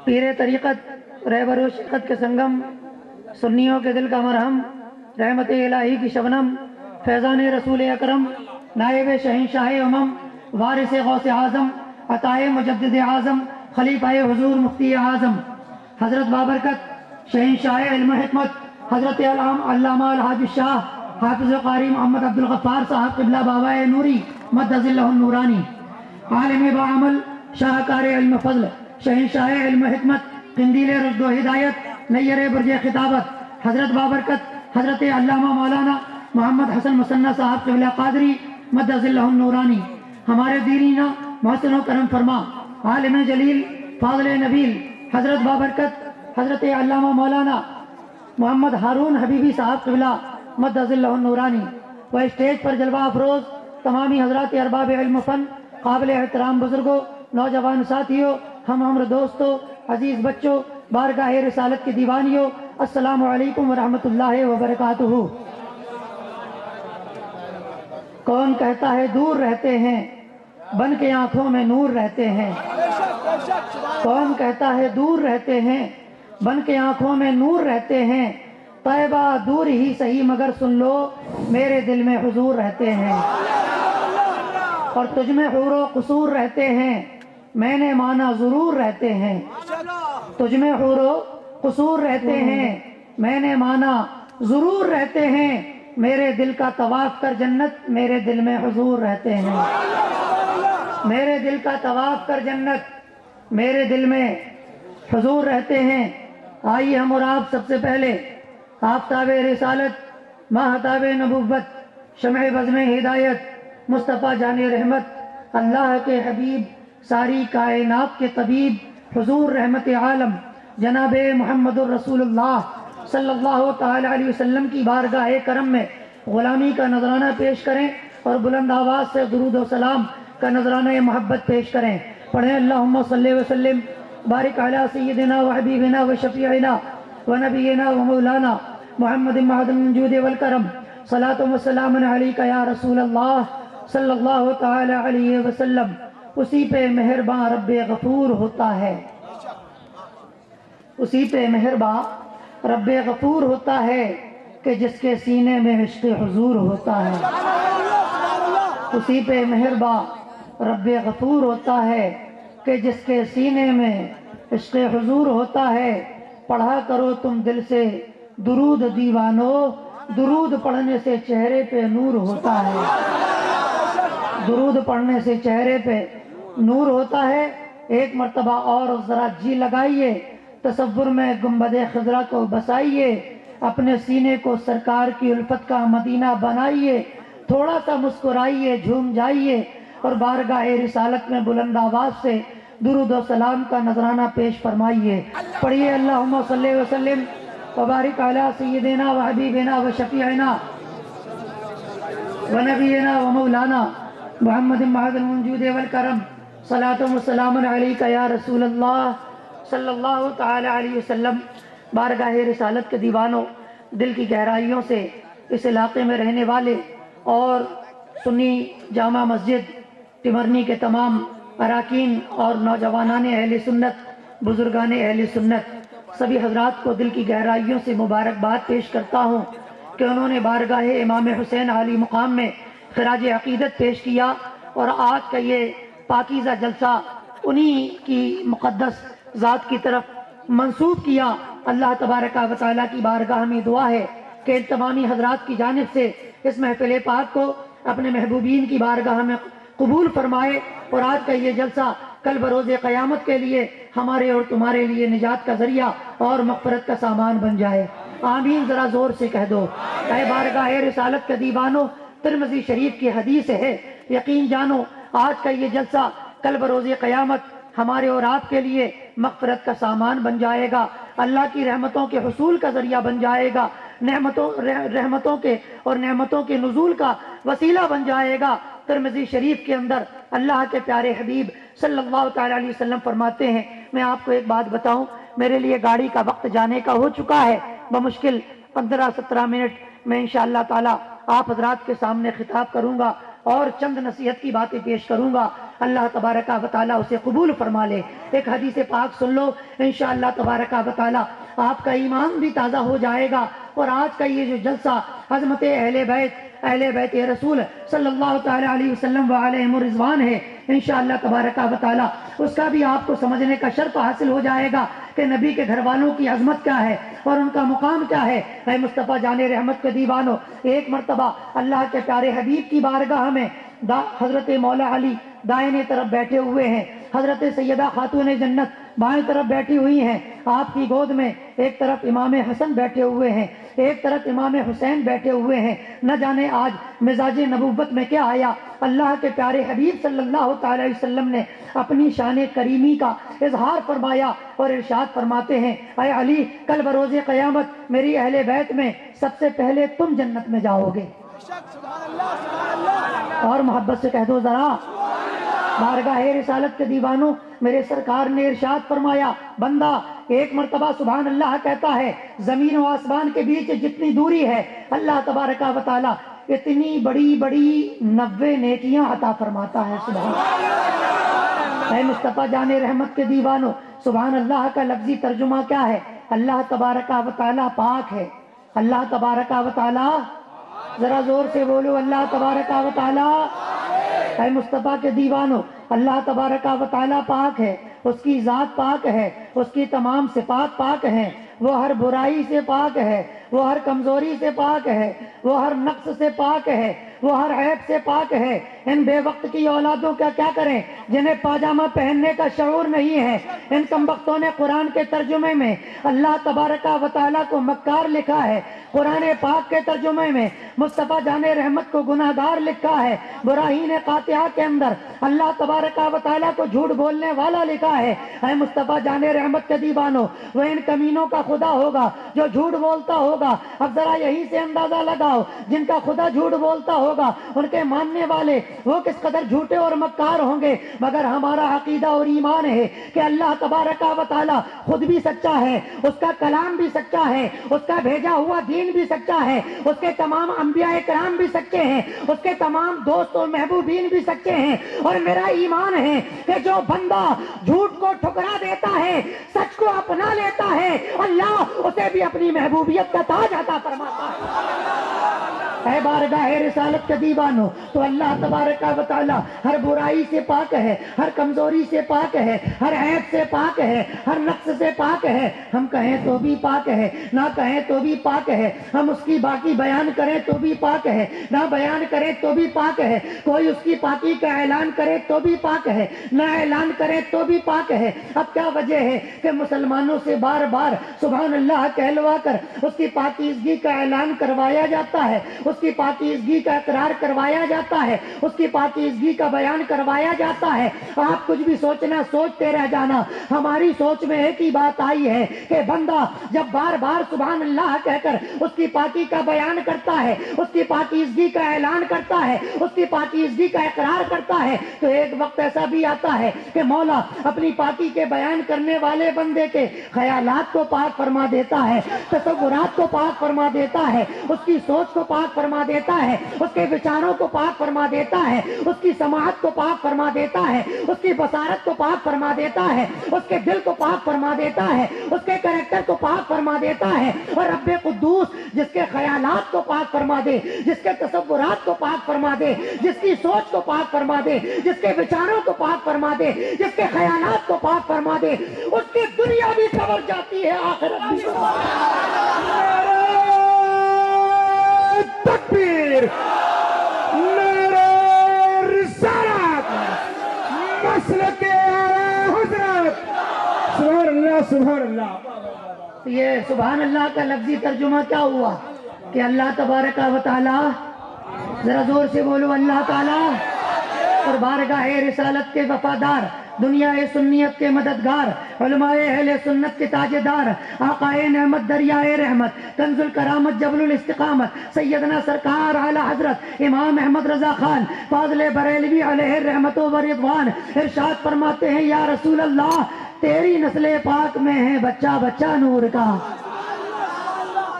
پیر طریقت رہبر و شرکت کے سنگم، سنیوں کے دل کا مرہم، رحمت الہی کی شبنم، فیضان رسول اکرم، نائب شہنشاہ امم، وارث غوث اعظم، عطائے مجدد اعظم، خلیفہ حضور مفتی اعظم حضرت بابرکت شہنشاہ علم و حکمت حضرت علامہ الحاج الشاہ حافظ و قاری محمد عبد الغفار صاحب قبلہ بابا نوری مد ظلہ النورانی، عالم بعمل، شاہکار علم فضل، شہنشاہ علم و حکمت، قندیل رشد و ہدایت، نیر برج خطابت حضرت بابرکت حضرت علامہ مولانا محمد حسن مسنہ صاحب قبلہ قادری مد ظلہ النورانی، ہمارے دینینا محسن و کرم فرما عالم جلیل فاضل نبیل حضرت بابرکت حضرت علامہ مولانا محمد ہارون حبیبی صاحب قبلہ مد ظلہ النورانی، و اسٹیج پر جلوہ افروز تمامی حضرات ارباب علم و فن، قابل احترام بزرگوں، نوجوان ساتھیوں، ہم عمر دوستوں، عزیز بچوں، بارگاہ رسالت کے دیوانیوں، السلام علیکم ورحمۃ اللہ وبرکاتہ۔ کون کہتا ہے دور رہتے ہیں، بن کے آنکھوں میں نور رہتے ہیں۔ کون کہتا ہے دور رہتے ہیں، بن کے آنکھوں میں نور رہتے ہیں۔ طیبہ دور ہی صحیح مگر سن لو، میرے دل میں حضور رہتے ہیں۔ اور تجھ میں حور و قصور رہتے ہیں، میں نے مانا ضرور رہتے ہیں۔ تجھ میں حور و قصور رہتے ہیں، میں نے مانا ضرور رہتے ہیں۔ میرے دل کا طواف کر جنت، میرے دل میں حضور رہتے ہیں۔ میرے دل کا طواف کر جنت، میرے دل میں حضور رہتے ہیں۔ آئیے ہم اور آپ سب سے پہلے آفتاب رسالت، ماہتاب نبوت، شمع بزم ہدایت، مصطفیٰ جان رحمت، اللہ کے حبیب، ساری کائنات کے طبیب، حضور رحمت عالم جناب محمد الرسول اللہ صلی اللہ تعالی علیہ وسلم کی بارگاہ کرم میں غلامی کا نذرانہ پیش کریں اور بلند آواز سے درود و سلام کا نذرانہ محبت پیش کریں۔ پڑھیں اللہم صلی وسلم بارک علی سیدنا و حبیبنا و شفیعنا و نبینا و مولانا محمد معدن الجود والکرم، صلاۃ و سلام علیک یا رسول اللہ صلی اللہ تعالی علیہ وسلم۔ اسی پہ مہرباں رب غفور ہوتا ہے، اسی پہ مہرباں رب غفور ہوتا ہے کہ جس کے سینے میں عشق حضور ہوتا ہے۔ اسی پہ مہرباں رب غفور ہوتا ہے کہ جس کے سینے میں عشق حضور ہوتا ہے۔ پڑھا کرو تم دل سے درود دیوانو، درود پڑھنے سے چہرے پہ نور ہوتا ہے۔ درود پڑھنے سے چہرے پہ نور ہوتا ہے۔ ایک مرتبہ اور ذرا جی لگائیے، تصور میں گنبد خضرا کو بسائیے، اپنے سینے کو سرکار کی الفت کا مدینہ بنائیے، تھوڑا سا مسکرائیے، جھوم جائیے اور بارگاہ رسالت میں بلند آواز سے درود و سلام کا نذرانہ پیش فرمائیے۔ پڑھیے اللہم صلی وسلم وبارک علی سیدنا و حبیبنا و شفیعنا و نبینا و مولانا محمد معدن الجود والکرم، صلاۃ و سلام علیک یا رسول اللہ صلی اللہ تعالی علیہ وسلم۔ بارگاہ رسالت کے دیوانوں، دل کی گہرائیوں سے اس علاقے میں رہنے والے اور سنی جامع مسجد ٹمرنی کے تمام اراکین اور نوجوانان اہل سنت، بزرگان اہل سنت، سبھی حضرات کو دل کی گہرائیوں سے مبارکباد پیش کرتا ہوں کہ انہوں نے بارگاہ امام حسین علی مقام میں خراج عقیدت پیش کیا، اور آج کا یہ پاکیزہ جلسہ انہی کی مقدس ذات کی طرف منسوب کیا۔ اللہ تبارک و تعالیٰ کی بارگاہ میں دعا ہے کہ ان تمامی حضرات کی جانب سے اس محفل پاک کو اپنے محبوبین کی بارگاہ میں قبول فرمائے، اور آج کا یہ جلسہ کل بروز قیامت کے لیے ہمارے اور تمہارے لیے نجات کا ذریعہ اور مغفرت کا سامان بن جائے۔ آمین ذرا زور سے کہہ دو۔ اے بارگاہ رسالت کے دیوانوں، ترمذی شریف کی حدیث ہے، یقین جانو آج کا یہ جلسہ کل بروز قیامت ہمارے اور آپ کے لیے مغفرت کا سامان بن جائے گا، اللہ کی رحمتوں کے حصول کا ذریعہ بن جائے گا، رحمتوں کے اور نعمتوں کے نزول کا وسیلہ بن جائے گا۔ ترمذی شریف کے اندر اللہ کے پیارے حبیب صلی اللہ تعالی علیہ وسلم فرماتے ہیں، میں آپ کو ایک بات بتاؤں، میرے لیے گاڑی کا وقت جانے کا ہو چکا ہے، بمشکل 15-17 منٹ میں انشاءاللہ تعالی آپ حضرات کے سامنے خطاب کروں گا اور چند نصیحت کی باتیں پیش کروں گا۔ اللہ تبارک و تعالیٰ اسے قبول فرما لے۔ ایک حدیث پاک سن لو، انشاءاللہ تبارک و تعالیٰ آپ کا ایمان بھی تازہ ہو جائے گا، اور آج کا یہ جو جلسہ عظمت اہل بیت رسول صلی اللہ تعالیٰ علیہ وسلم وعلیہم الرضوان ہے، انشاءاللہ تبارک و تعالیٰ اس کا بھی آپ کو سمجھنے کا شرف حاصل ہو جائے گا کہ نبی کے گھر والوں کی عظمت کیا ہے اور ان کا مقام کیا ہے۔ اے مصطفیٰ جان رحمت کے دیوانوں، ایک مرتبہ اللہ کے پیارے حبیب کی بارگاہ میں حضرت مولا علی دائیں طرف بیٹھے ہوئے ہیں، حضرت سیدہ خاتون جنت بائیں طرف بیٹھی ہوئی ہیں، آپ کی گود میں ایک طرف امام حسن بیٹھے ہوئے ہیں، ایک طرف امام حسین بیٹھے ہوئے ہیں۔ نہ جانے آج مزاج نبوت میں کیا آیا، اللہ کے پیارے حبیب صلی اللہ تعالی علیہ وسلم نے اپنی شان کریمی کا اظہار فرمایا اور ارشاد فرماتے ہیں، اے علی، کل بروز قیامت میری اہل بیت میں سب سے پہلے تم جنت میں جاؤ گے۔ اور محبت سے کہہ دو ذرا، بارگاہ رسالت کے دیوانوں، میرے سرکار نے ارشاد فرمایا، بندہ ایک مرتبہ سبحان اللہ کہتا ہے، زمین و آسمان کے بیچ جتنی دوری ہے اللہ تبارک و تعالیٰ اتنی بڑی بڑی 90 نیکیاں عطا فرماتا ہے۔ سبحان اللہ۔ اے مصطفیٰ جان رحمت کے دیوانوں، سبحان اللہ کا لفظی ترجمہ کیا ہے؟ اللہ تبارک و تعالیٰ پاک ہے۔ اللہ تبارک و تعالیٰ، ذرا زور سے بولو، اللہ تبارک و تعالیٰ۔ اے مصطفیٰ کے دیوانوں، اللہ تبارک و تعالیٰ پاک ہے، اس کی ذات پاک ہے، اس کی تمام صفات پاک ہیں، وہ ہر برائی سے پاک ہے، وہ ہر کمزوری سے پاک ہے، وہ ہر نقص سے پاک ہے، وہ ہر عیب سے پاک ہے۔ ان بے وقت کی اولادوں کا کیا کریں جنہیں پاجامہ پہننے کا شعور نہیں ہے؟ ان کم بختوں نے قرآن کے ترجمے میں اللہ تبارک و تعالیٰ کو مکار لکھا ہے، قرآن پاک کے ترجمے میں مصطفیٰ جان رحمت کو گناہ گار لکھا ہے، براہین قاطعہ کے اندر اللہ تبارک و تعالیٰ کو جھوٹ بولنے والا لکھا ہے۔ اے مصطفیٰ جان رحمت کے دیوانوں، وہ ان کمینوں کا خدا ہوگا جو جھوٹ بولتا ہوگا۔ اب ذرا یہیں سے اندازہ لگاؤ، جن کا خدا جھوٹ بولتا ہوگا ان کے ماننے والے وہ کس قدر جھوٹے اور مکار ہوں گے۔ مگر ہمارا عقیدہ اور ایمان ہے کہ اللہ تبارک و تعالیٰ خود بھی سچا ہے، اس کا کلام بھی سچا ہے، اس کا بھیجا ہوا دین بھی سچا ہے، اس کے تمام انبیاء کرام بھی سچے ہیں، اس کے تمام دوست اور محبوبین بھی سچے ہیں۔ اور میرا ایمان ہے کہ جو بندہ جھوٹ کو ٹھکرا دیتا ہے، سچ کو اپنا لیتا ہے، اللہ اسے بھی اپنی محبوبیت کا تاج عطا فرماتا ہے۔ اے بارگاہ رسالت کے دیوانوں، تو اللہ تبارک و تعالیٰ ہر برائی سے پاک ہے، ہر کمزوری سے پاک ہے، ہر عیب سے پاک ہے، ہر نقص سے پاک ہے۔ ہم کہیں تو بھی پاک ہے، نہ کہیں تو بھی پاک ہے، ہم اس کی باقی بیان کریں تو بھی پاک ہے، نہ بیان کریں تو بھی پاک ہے، کوئی اس کی پاکی کا اعلان کرے تو بھی پاک ہے، نہ اعلان کرے تو بھی پاک ہے۔ اب کیا وجہ ہے کہ مسلمانوں سے بار بار سبحان اللہ کہلوا کر اس کی پاکیزگی کا اعلان کروایا جاتا ہے، اس کی پاکیزگی کا اقرار کروایا جاتا ہے، اس کی پاکیزگی کا بیان کروایا جاتا ہے۔ آپ کچھ بھی سوچنا سوچتے رہ جانا، ہماری سوچ میں ایک ہی بات آئی ہے کہ بندہ جب بار بار سبحان اللہ کہہ کر اس کی پاکی کا بیان کرتا ہے، اس کی پاکیزگی کا اعلان کرتا ہے، اس کی پاکیزگی کا اقرار کرتا ہے، تو ایک وقت ایسا بھی آتا ہے کہ مولا اپنی پاکی کے بیان کرنے والے بندے کے خیالات کو پاک فرما دیتا ہے، تصورات کو پاک فرما دیتا ہے، اس کی سوچ کو پاک فرما دیتا ہے، اس کے وچاروں کو پاک فرما دیتا ہے، اس کی سماعت کو پاک فرما دیتا ہے، اس کی بصارت کو پاک فرما دیتا ہے، اس کے دل کو پاک فرما دیتا ہے، اس کے کریکٹر کو پاک فرما دیتا ہے۔ اور رب قدوس جس کے خیالات کو پاک فرما دے، جس کے تصورات کو پاک فرما دے، جس کی سوچ کو پاک فرما دے، جس کے وچاروں کو پاک فرما دے، جس کے خیالات کو پاک فرما دے، اس کی دنیا بھی سنور جاتی ہے، آخرت بھی تکبیر، نعرہ رسالت، مسلک اعلی حضرت، سبحان اللہ سبحان اللہ۔ یہ سبحان اللہ کا لفظی ترجمہ کیا ہوا کہ اللہ تبارک و تعالیٰ، ذرا زور سے بولو اللہ تعالیٰ، اور بارگاہ رسالت کے وفادار، دنیا سنیت کے مددگار، علماء اہل سنت کے تاجدار، آقائے نعمت دریائے رحمت، کنز الکرامت جبل الاستقامت، سیدنا سرکار اعلی حضرت امام احمد رضا خان فاضل بریلوی علیہ رحمت و رضوان ارشاد فرماتے ہیں، یا رسول اللہ تیری نسل پاک میں ہے بچہ بچہ نور کا۔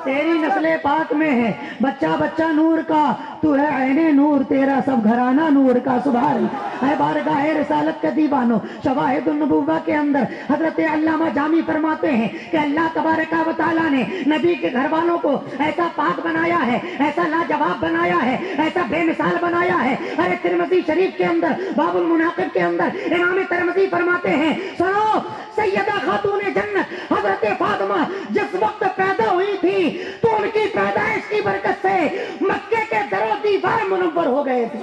تیری نسل پاک میں ہے بچہ بچہ نور کا، تو ہے عین نور، تیرا سب گھرانہ نور کا، سبحان اللہ۔ اے بارگاہ رسالت کے دیوانوں، شواہد النبوہ کے اندر حضرت علامہ جامی فرماتے ہیں کہ اللہ تبارک و تعالیٰ نے نبی کے گھر والوں کو ایسا پاک بنایا ہے، ایسا لاجواب بنایا ہے، ایسا بے مثال بنایا ہے۔ ارے ترمذی شریف کے اندر باب المناقب کے اندر امام ترمذی فرماتے ہیں، سنو، سیدہ خاتون جنت حضرت فاطمہ جس وقت پیدا ہوئی تھی تو ان کی پیدائش کی برکت سے مکے کے در و دیوار منور ہو گئے تھے،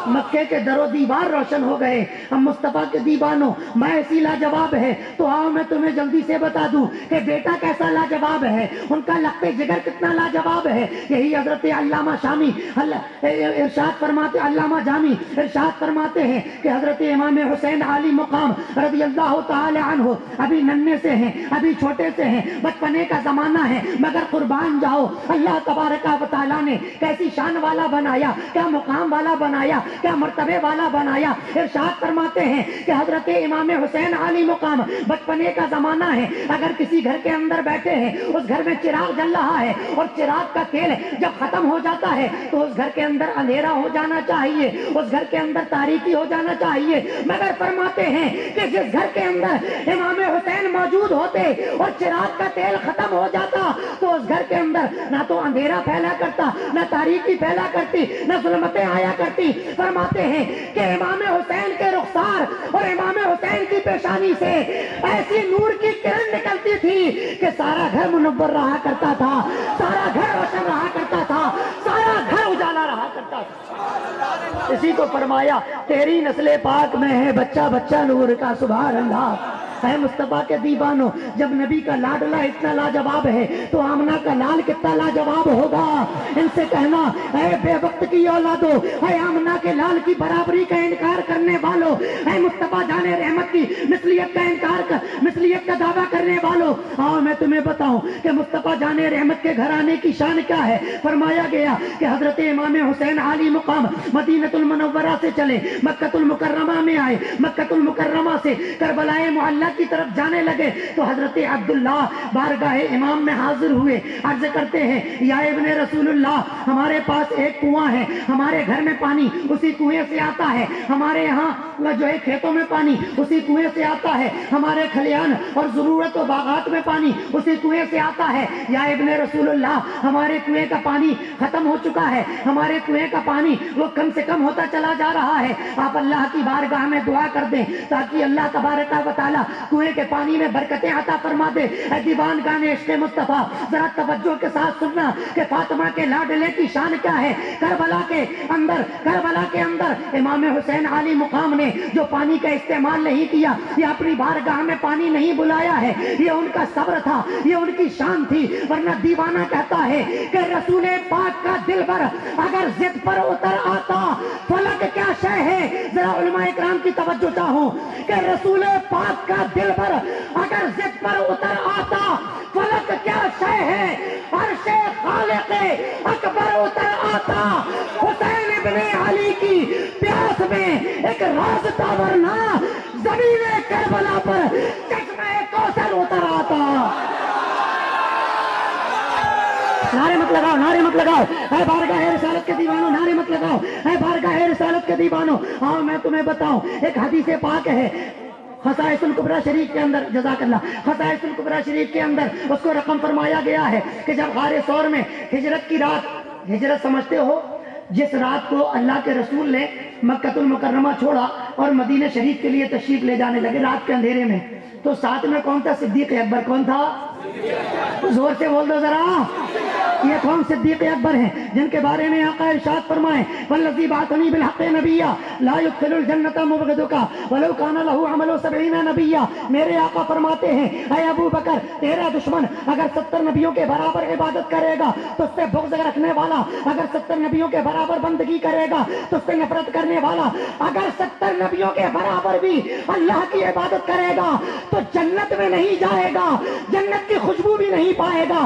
مکے کے در و دیوار روشن ہو گئے۔ ہم مصطفیٰ کے دیوانوں، میں ایسی لاجواب ہے تو آؤ میں تمہیں جلدی سے بتا دوں کہ بیٹا کیسا لاجواب ہے، ان کا لخت جگر کتنا لاجواب ہے۔ یہی حضرت علامہ شامی ارشاد فرماتے، علامہ جامی ارشاد فرماتے ہیں کہ حضرت امام حسین عالی مقام رضی اللہ تعالی عنہ ابھی ننھے سے ہیں، ابھی چھوٹے سے ہیں، بچپنے کا زمانہ ہے، مگر قربان جاؤ اللہ تبارک و تعالیٰ نے کیسی شان والا بنایا، کیا مقام والا بنایا، کیا مرتبے والا بنایا۔ ارشاد فرماتے ہیں کہ حضرت امام حسین عالی مقام بچپنے کا زمانہ ہے، اگر کسی گھر کے اندر بیٹھے ہیں، اس گھر میں چراغ جل رہا ہے اور چراغ کا تیل جب ختم ہو جاتا ہے تو اس گھر کے اندر اندھیرا ہو جانا چاہیے، اس گھر کے اندر تاریکی ہو جانا چاہیے، مگر فرماتے ہیں کہ جس گھر کے اندر امام حسین موجود ہوتے اور چراغ کا تیل ختم ہو جاتا تو اس گھر کے اندر نہ تو اندھیرا پھیلا کرتا، نہ تاریکی پھیلا کرتی، نہ ظلمتیں آیا کرتی۔ فرماتے ہیں کہ امام حسین کے رخسار اور امام حسین کی پیشانی سے ایسی نور کی کرن نکلتی تھی کہ سارا گھر منور رہا کرتا تھا، سارا گھر روشن رہا کرتا تھا، سارا گھر اجالا رہا کرتا تھا۔ اسی کو فرمایا تیری نسل پاک میں ہے بچہ بچہ نور کا، سبحان اللہ۔ اے مصطفیٰ کے دیوانوں، جب نبی کا لاڈلا اتنا لاجواب ہے تو آمنہ کا لال کتنا لاجواب ہوگا۔ ان سے کہنا، اے بے وقت کی اولادو، اے آمنہ کے لال کی برابری کا انکار کرنے والو، اے مصطفیٰ جان رحمت کی مثلیت کا دعویٰ کرنے والو، آؤ میں تمہیں بتاؤں کہ مصطفیٰ جان رحمت کے گھرانے کی شان کیا ہے۔ فرمایا گیا کہ حضرت امام حسین عالی مقام مدینہ المنورہ سے چلے، مکہ المکرمہ میں آئے، مکہ المکرمہ سے کربلا معلیٰ کی طرف جانے لگے تو حضرت عبداللہ بارگاہ امام میں حاضر ہوئے، عرض کرتے ہیں یا ابن رسول اللہ، ہمارے پاس ایک کنواں ہے، ہمارے گھر میں پانی اسی کنویں سے آتا ہے، ہمارے یہاں جو ہے کھیتوں میں پانی اسی کنویں سے آتا ہے، ہمارے کھلیان اور ضرورت و باغات میں پانی اسی کنویں سے آتا ہے۔ یا ابن رسول اللہ، ہمارے کنویں کا پانی ختم ہو چکا ہے، ہمارے کنویں کا پانی وہ کم سے کم ہوتا چلا جا رہا ہے، آپ اللہ کی بارگاہ میں دعا کر دیں تاکہ اللہ تبارک و تعالی کنویں کے پانی میں برکتیں عطا فرما دے۔ اے دیوان گانے عشق مصطفیٰ، ذرا توجہ کے ساتھ سننا کہ فاطمہ کے لاڈلے کی شان کیا ہے۔ کربلا کے اندر امام حسین علی مقام نے جو پانی کا استعمال نہیں کیا، یہ اپنی بارگاہ میں پانی نہیں بلایا ہے، یہ ان کا صبر تھا، یہ ان کی شان تھی۔ ورنہ دیوانہ کہتا ہے کہ رسول پاک کا دل بھر اگر ضد پر اتر آتا فلک کیا شے ہے۔ ذرا علماء اکرام کی توجہ چاہوں کہ رسول پاک کا دل بھر اگر ضد پر اتر آتا فلک کیا شے ہے۔ عرش خالق اکبر اتر آتا حسین ابن علی کی پیاس میں ایک راستہ، ورنہ زمین کربلا پر چشمہ کوثر اتر آتا۔ نعرے مت لگاؤ، نعرے مت لگاؤ، اے بارگاہ رسالت کے دیوانوں، نعرے مت لگاؤ، اے بارگاہ رسالت کے دیوانوں۔ ہاں میں تمہیں بتاؤں، ایک حدیث پاک ہے خصائص الکبریٰ شریف کے اندر، جزاک اللہ، خصائص الکبریٰ شریف کے اندر اس کو رقم فرمایا گیا ہے کہ جب غار ثور میں ہجرت کی رات، ہجرت سمجھتے ہو جس رات کو اللہ کے رسول نے مکہ المکرمہ چھوڑا اور مدینہ شریف کے لیے تشریف لے جانے لگے رات کے اندھیرے میں، تو ساتھ میں کون تھا؟ صدیق اکبر۔ کون تھا؟ زور سے بول دو ذرا، یہ کون صدیق اکبر ہیں جن کے بارے میں آقا ارشاد فرمائے والذی بعثنی بالحق نبیا لا يدخل الجنت مبغضک ولو کان له عمل 70 نبیا۔ میرے آقا فرماتے ہیں اے ابو بکر، تیرا دشمن اگر 70 نبیوں کے برابر عبادت کرے گا تو اس سے بغض رکھنے والا اگر 70 نبیوں کے برابر بندگی کرے گا تو اس سے نفرت کرنے والا اگر 70 نبیوں کے برابر بھی اللہ کی عبادت کرے گا تو جنت میں نہیں جائے گا، جنت کی خوشبو بھی نہیں پائے گا۔